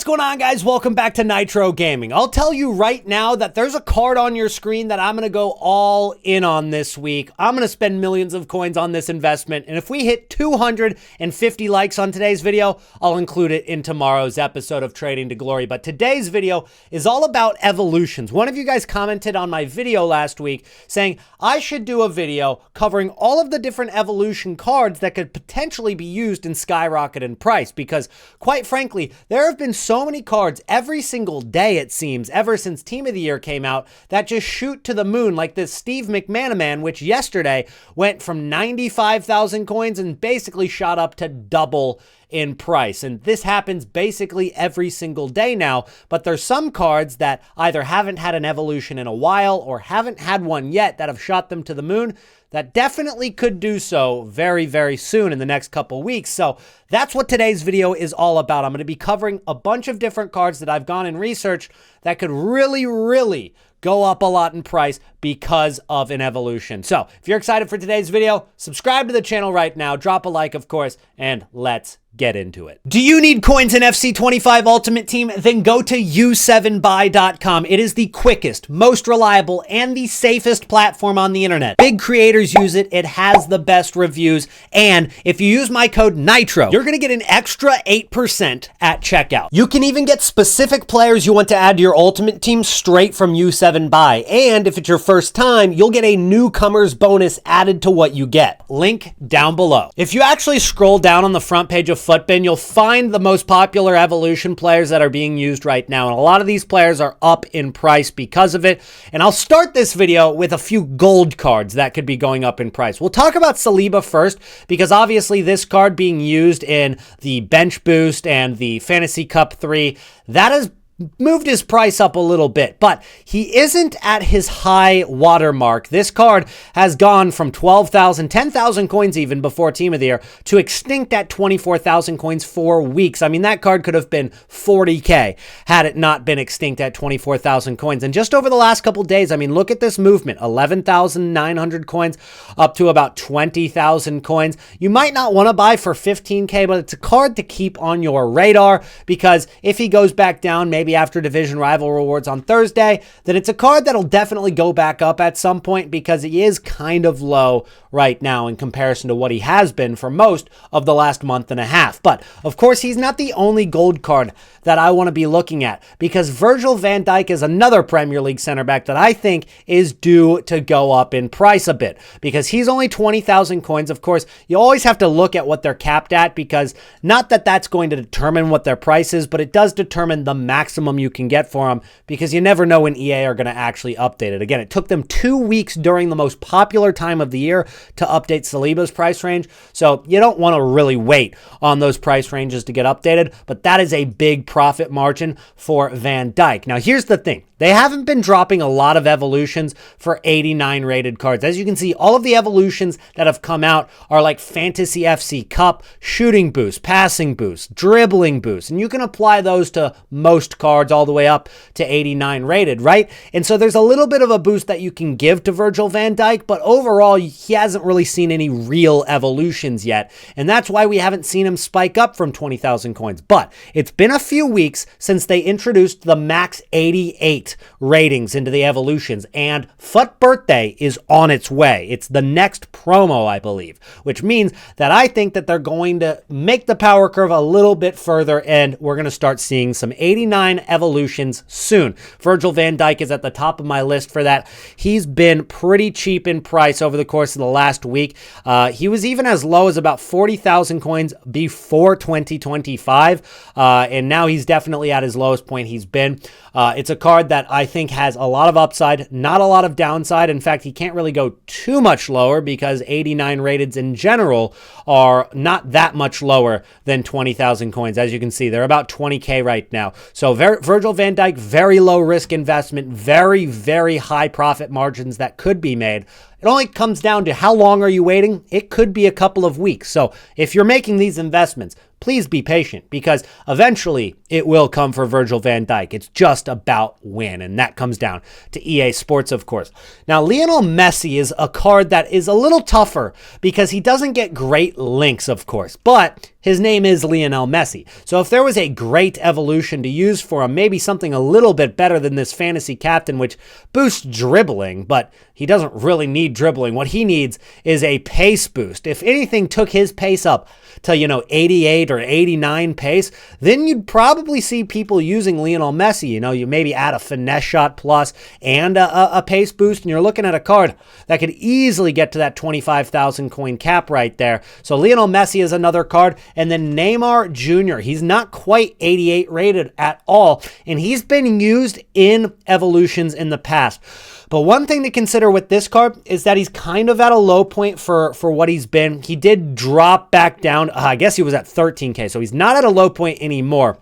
going on, guys? Welcome back to Nitro Gaming. I'll tell you right now that there's a card on your screen that I'm going to go all in on this week. I'm going to spend millions of coins on this investment, and if we hit 250 likes on today's video, I'll include it in tomorrow's episode of Trading to Glory. But today's video is all about evolutions. One of you guys commented on my video last week saying I should do a video covering all of the different evolution cards that could potentially be used in skyrocket in price, because quite frankly, there have been so many cards every single day, it seems, ever since Team of the Year came out, that just shoot to the moon, like this Steve McManaman, which yesterday went from 95,000 coins and basically shot up to double in price. And this happens basically every single day now, but there's some cards that either haven't had an evolution in a while or haven't had one yet that have shot them to the moon that definitely could do so very, very soon in the next couple weeks. So that's what today's video is all about. I'm going to be covering a bunch of different cards that I've gone and researched that could really go up a lot in price because of an evolution. So if you're excited for today's video, subscribe to the channel right now, drop a like, of course, and let's get into it. Do you need coins in FC25 Ultimate Team? Then go to u7buy.com. It is the quickest, most reliable, and the safest platform on the internet. Big creators use it. It has the best reviews. And if you use my code NITRO, you're going to get an extra 8% at checkout. You can even get specific players you want to add to your Ultimate Team straight from u7buy. And if it's your first time, you'll get a newcomer's bonus added to what you get. Link down below. If you actually scroll down on the front page of Futbin, you'll find the most popular evolution players that are being used right now, and a lot of these players are up in price because of it. And I'll start this video with a few gold cards that could be going up in price. We'll talk about Saliba first, because obviously this card being used in the bench boost and the Fantasy Cup 3, that has moved his price up a little bit, but he isn't at his high watermark. This card has gone from 12,000, 10,000 coins even before Team of the Year to extinct at 24,000 coins for weeks. I mean, that card could have been 40K had it not been extinct at 24,000 coins. And just over the last couple days, I mean, look at this movement, 11,900 coins up to about 20,000 coins. You might not want to buy for 15K, but it's a card to keep on your radar, because if he goes back down, maybe after Division Rival Rewards on Thursday, then it's a card that'll definitely go back up at some point, because he is kind of low right now in comparison to what he has been for most of the last month and a half. But of course, he's not the only gold card that I want to be looking at, because Virgil van Dijk is another Premier League center back that I think is due to go up in price a bit, because he's only 20,000 coins. Of course, you always have to look at what they're capped at, because not that that's going to determine what their price is, but it does determine the maximum you can get for them, because you never know when EA are going to actually update it. Again, it took them 2 weeks during the most popular time of the year to update Saliba's price range, so you don't want to really wait on those price ranges to get updated, but that is a big profit margin for Van Dijk. Now, here's the thing. They haven't been dropping a lot of evolutions for 89 rated cards. As you can see, all of the evolutions that have come out are like Fantasy FC Cup, shooting boost, passing boost, dribbling boost, and you can apply those to most cards all the way up to 89 rated, right? And so there's a little bit of a boost that you can give to Virgil van Dijk, but overall, he hasn't really seen any real evolutions yet, and that's why we haven't seen him spike up from 20,000 coins. But it's been a few weeks since they introduced the max 88 ratings into the evolutions, and FUT Birthday is on its way. It's the next promo, I believe, which means that I think that they're going to make the power curve a little bit further, and we're going to start seeing some 89 evolutions soon. Virgil van Dijk is at the top of my list for that. He's been pretty cheap in price over the course of the last week. He was even as low as about 40,000 coins before 2025, and now he's definitely at his lowest point he's been. It's a card that I think has a lot of upside, not a lot of downside. In fact, he can't really go too much lower, because 89 rateds in general are not that much lower than 20,000 coins. As you can see, they're about 20K right now. So Virgil van Dijk, very low risk investment, very high profit margins that could be made. It only comes down to how long are you waiting? It could be a couple of weeks. So if you're making these investments, please be patient, because eventually it will come for Virgil van Dijk. It's just about when, and that comes down to EA Sports, of course. Now, Lionel Messi is a card that is a little tougher because he doesn't get great links, of course, but his name is Lionel Messi. So if there was a great evolution to use for him, maybe something a little bbit better than this fantasy captain, which boosts dribbling, but he doesn't really need dribbling. What he needs is a pace boost. If anything took his pace up to, 88 or 89 pace, then you'd probably see people using Lionel Messi. You maybe add a finesse shot plus and a pace boost, and you're looking at a card that could easily get to that 25,000 coin cap right there. So Lionel Messi is another card. And then Neymar Jr., he's not quite 88 rated at all, and he's been used in evolutions in the past. But one thing to consider with this card is that he's kind of at a low point for what he's been. He did drop back down. I guess he was at 13K, so he's not at a low point anymore.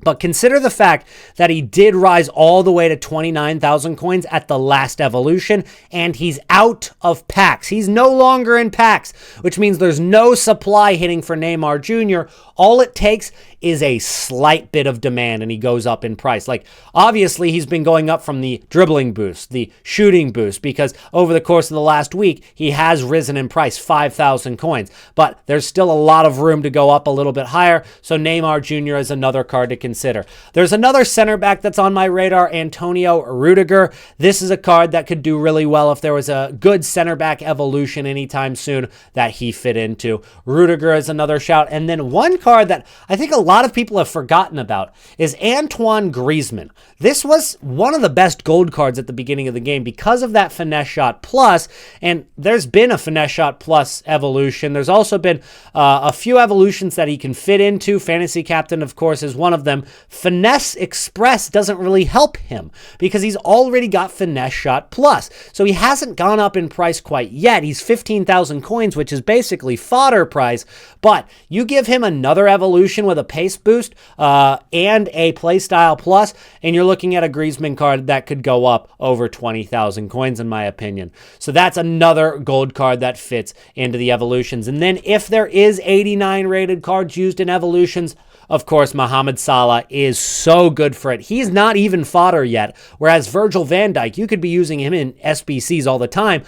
But consider the fact that he did rise all the way to 29,000 coins at the last evolution, and he's out of packs. He's no longer in packs, which means there's no supply hitting for Neymar Jr. All it takes is a slight bit of demand and he goes up in price. Like, obviously, he's been going up from the dribbling boost, the shooting boost, because over the course of the last week, he has risen in price 5,000 coins. But there's still a lot of room to go up a little bit higher, so Neymar Jr. is another card to consider. There's another center back that's on my radar, Antonio Rudiger. This is a card that could do really well if there was a good center back evolution anytime soon that he fit into. Rudiger is another shout. And then one card that I think a lot of people have forgotten about is Antoine Griezmann. This was one of the best gold cards at the beginning of the game because of that finesse shot plus, and there's been a finesse shot plus evolution. There's also been a few evolutions that he can fit into. Fantasy Captain, of course, is one of them. Finesse Express doesn't really help him because he's already got finesse shot plus. So he hasn't gone up in price quite yet. He's 15,000 coins, which is basically fodder price, but you give him another evolution with a pace boost and a playstyle plus, and you're looking at a Griezmann card that could go up over 20,000 coins, in my opinion. So that's another gold card that fits into the evolutions. And then if there is 89 rated cards used in evolutions, of course, Mohamed Salah is so good for it. He's not even fodder yet, whereas Virgil van Dijk, you could be using him in SBCs all the time.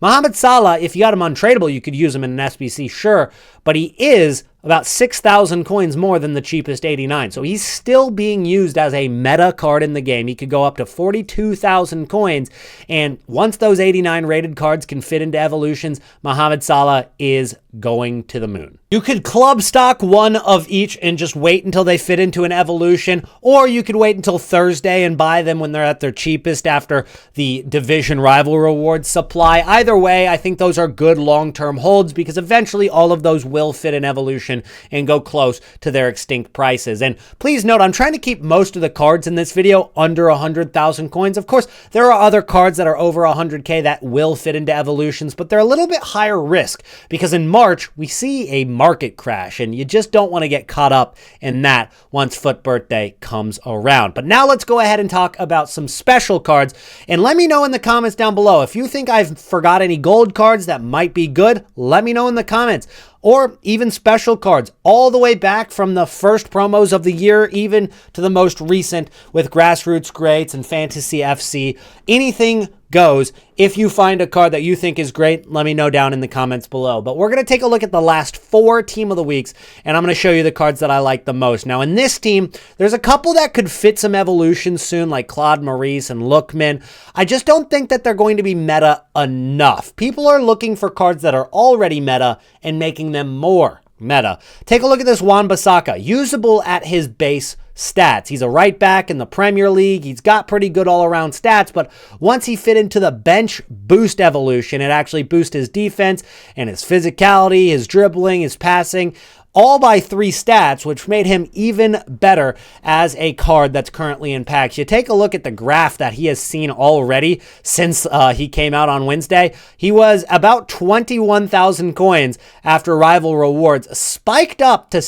Mohamed Salah, if you got him untradeable, you could use him in an SBC, sure, but he is about 6,000 coins more than the cheapest 89. So he's still being used as a meta card in the game. He could go up to 42,000 coins. And once those 89 rated cards can fit into evolutions, Mohamed Salah is going to the moon. You could club stock one of each and just wait until they fit into an evolution, or you could wait until Thursday and buy them when they're at their cheapest after the division rival rewards supply. Either way, I think those are good long-term holds because eventually all of those will fit in evolution and go close to their extinct prices. And please note, I'm trying to keep most of the cards in this video under 100,000 coins. Of course, there are other cards that are over 100K that will fit into evolutions, but they're a little bit higher risk because in March, we see a market crash, and you just don't want to get caught up in that once Foot Birthday comes around. But now let's go ahead and talk about some special cards, and let me know in the comments down below. If you think I've forgot any gold cards that might be good, let me know in the comments. Or even special cards, all the way back from the first promos of the year, even to the most recent with Grassroots Greats and Fantasy FC. Anything goes. If you find a card that you think is great, let me know down in the comments below. But we're going to take a look at the last 4 Team of the Weeks, and I'm going to show you the cards that I like the most. Now, in this team, there's a couple that could fit some evolutions soon, like Claude Maurice and Lookman. I just don't think that they're going to be meta enough. People are looking for cards that are already meta and making them more meta. Take a look at this Wan-Bissaka, usable at his base stats. He's a right back in the Premier League. He's got pretty good all-around stats, but once he fit into the bench boost evolution, it actually boosts his defense and his physicality, his dribbling, his passing, all by 3 stats, which made him even better as a card that's currently in packs. You take a look at the graph that he has seen already since he came out on Wednesday. He was about 21,000 coins after rival rewards, spiked up to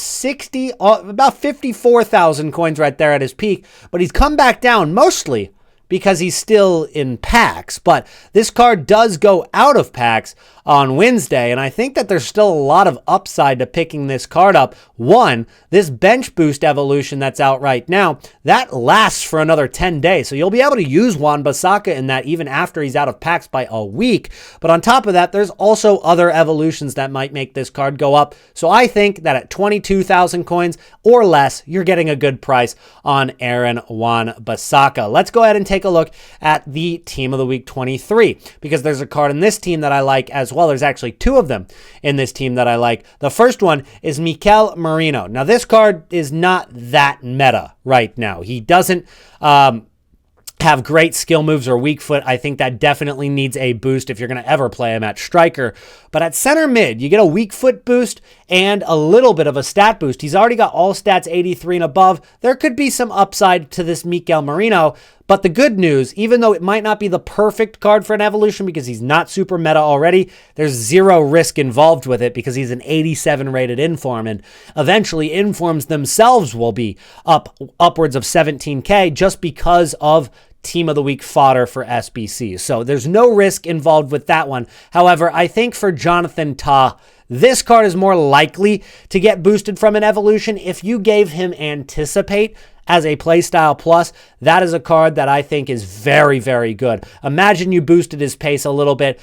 about 54,000 coins right there at his peak, but he's come back down mostly because he's still in packs, but this card does go out of packs on Wednesday, and I think that there's still a lot of upside to picking this card up. One, this bench boost evolution that's out right now, that lasts for another 10 days, so you'll be able to use Wan-Bissaka in that even after he's out of packs by a week. But on top of that, there's also other evolutions that might make this card go up, so I think that at 22,000 coins or less, you're getting a good price on Aaron Wan-Bissaka. Let's go ahead and take a look at the Team of the Week 23, because there's a card in this team that I like as well. There's actually two of them in this team that I like. The first one is Mikel Merino. Now, this card is not that meta right now. He doesn't have great skill moves or weak foot. I think that definitely needs a boost if you're going to ever play him at striker. But at center mid, you get a weak foot boost and a little bit of a stat boost. He's already got all stats 83 and above. There could be some upside to this Mikel Merino. But the good news, even though it might not be the perfect card for an evolution because he's not super meta already, there's zero risk involved with it because he's an 87 rated inform, and eventually informs themselves will be upwards of 17K just because of Team of the Week fodder for SBC. So there's no risk involved with that one. However, I think for Jonathan Tah, this card is more likely to get boosted from an evolution if you gave him Anticipate as a playstyle plus. That is a card that I think is very, very good. Imagine you boosted his pace a little bit,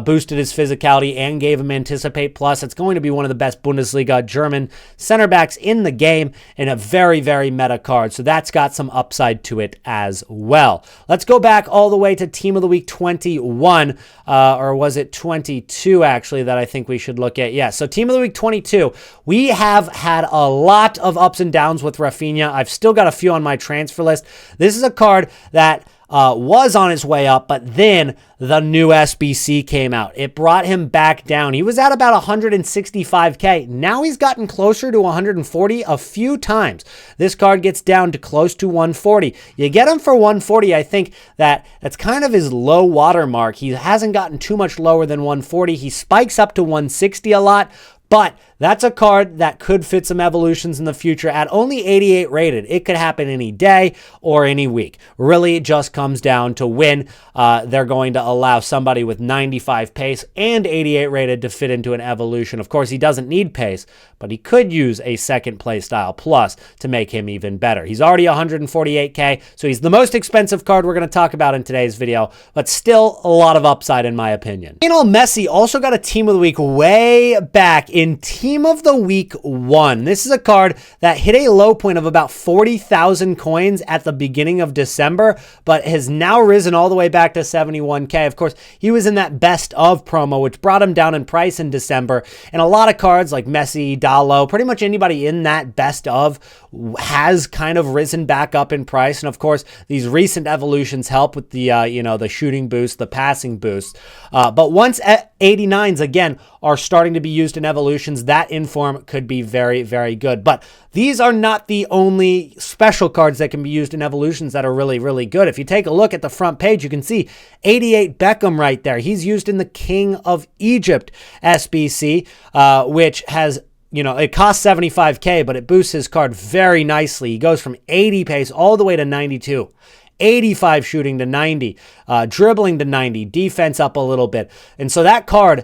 boosted his physicality, and gave him Anticipate plus. It's going to be one of the best Bundesliga German center backs in the game and a very, very meta card. So that's got some upside to it as well. Let's go back all the way to Team of the Week 21, or was it 22 actually that I think we should look at? Yeah, so Team of the Week 22. We have had a lot of ups and downs with Rafinha. I've still got a few on my transfer list. This is a card that was on his way up, but then the new SBC came out. It brought him back down. He was at about 165K. Now he's gotten closer to 140 a few times. This card gets down to close to 140. You get him for 140. I think that's kind of his low water mark. He hasn't gotten too much lower than 140. He spikes up to 160 a lot, but that's a card that could fit some evolutions in the future at only 88 rated. It could happen any day or any week. Really, it just comes down to when they're going to allow somebody with 95 pace and 88 rated to fit into an evolution. Of course, he doesn't need pace, but he could use a second playstyle plus to make him even better. He's already 148K, so he's the most expensive card we're going to talk about in today's video, but still a lot of upside in my opinion. Lionel Messi also got a Team of the Week way back in Team of the Week 1. This is a card that hit a low point of about 40,000 coins at the beginning of December, but has now risen all the way back to 71K. Of course, he was in that best of promo, which brought him down in price in December. And a lot of cards like Messi, Dalot, pretty much anybody in that best of has kind of risen back up in price. And of course, these recent evolutions help with the, the shooting boost, the passing boost. But once 89s, again, are starting to be used in evolutions, that inform could be very, very good. But these are not the only special cards that can be used in evolutions that are really, really good. If you take a look at the front page, you can see 88 Beckham right there. He's used in the King of Egypt SBC, which has, it costs 75K, but it boosts his card very nicely. He goes from 80 pace all the way to 92. 85 shooting to 90, dribbling to 90, defense up a little bit. And so that card,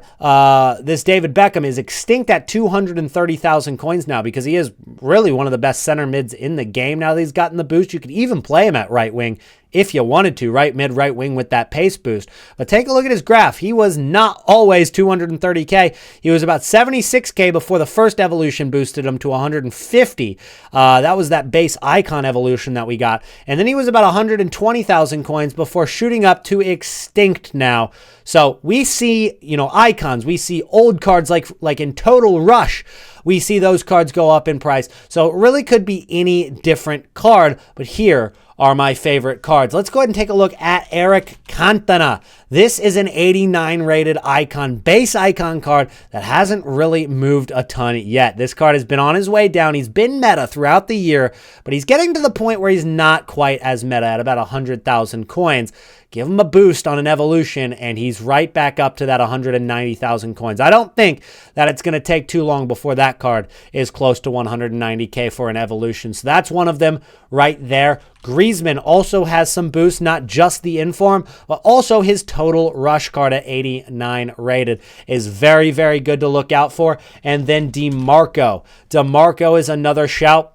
this David Beckham, is extinct at 230,000 coins now because he is really one of the best center mids in the game now that he's gotten the boost. You could even play him at right wing if you wanted to, right mid, right wing with that pace boost. But take a look at his graph. He was not always 230K. He was about 76K before the first evolution boosted him to 150. That was that base icon evolution that we got. And then he was about 120,000 coins before shooting up to extinct now. So we see, icons. We see old cards like in Total Rush. We see those cards go up in price. So it really could be any different card, but here are my favorite cards. Let's go ahead and take a look at Eric Cantona. This is an 89 rated icon, base icon card that hasn't really moved a ton yet. This card has been on his way down. He's been meta throughout the year, but he's getting to the point where he's not quite as meta at about 100,000 coins. Give him a boost on an evolution, and he's right back up to that 190,000 coins. I don't think that it's going to take too long before that that card is close to 190K for an evolution. So that's one of them right there. Griezmann also has some boost, not just the inform, but also his total rush card at 89 rated is very, very good to look out for. And then DeMarco. DeMarco is another shout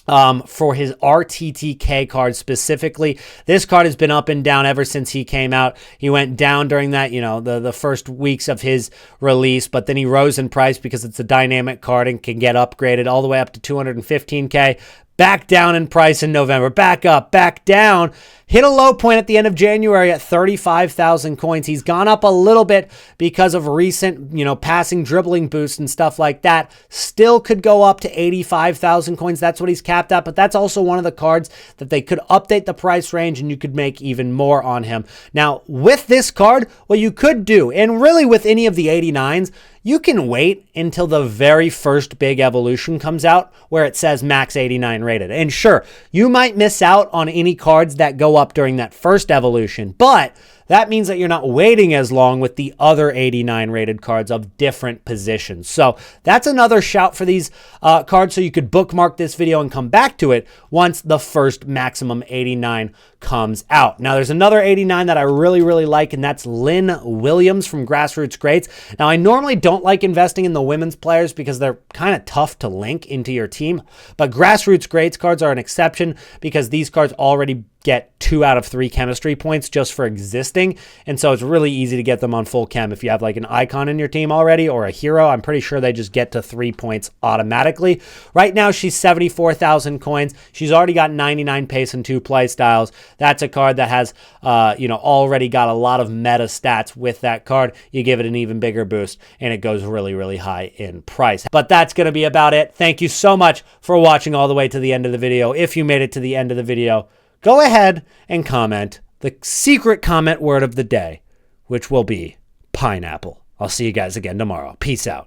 for his RTTK card specifically. This card has been up and down ever since he came out. He went down during that, the first weeks of his release, but then he rose in price because it's a dynamic card and can get upgraded all the way up to 215K. Back down in price in November, back up, back down. Hit a low point at the end of January at 35,000 coins. He's gone up a little bit because of recent, passing, dribbling boosts and stuff like that. Still could go up to 85,000 coins. That's what he's capped at, but that's also one of the cards that they could update the price range and you could make even more on him. Now, with this card, what you could do, and really with any of the 89s, you can wait until the very first big evolution comes out where it says max 89 rated. And sure, you might miss out on any cards that go up during that first evolution, but that means that you're not waiting as long with the other 89 rated cards of different positions. So that's another shout for these cards. So you could bookmark this video and come back to it once the first maximum 89 comes out. Now there's another 89 that I really, really like, and that's Lynn Williams from Grassroots Greats. Now I normally don't like investing in the women's players because they're kind of tough to link into your team, but Grassroots Greats cards are an exception because these cards already get 2 out of 3 chemistry points just for existing. And so it's really easy to get them on full chem. If you have like an icon in your team already or a hero, I'm pretty sure they just get to 3 points automatically. Right now, she's 74,000 coins. She's already got 99 pace and 2 play styles. That's a card that has, already got a lot of meta stats with that card. You give it an even bigger boost and it goes really, really high in price. But that's going to be about it. Thank you so much for watching all the way to the end of the video. If you made it to the end of the video, go ahead and comment the secret comment word of the day, which will be pineapple. I'll see you guys again tomorrow. Peace out.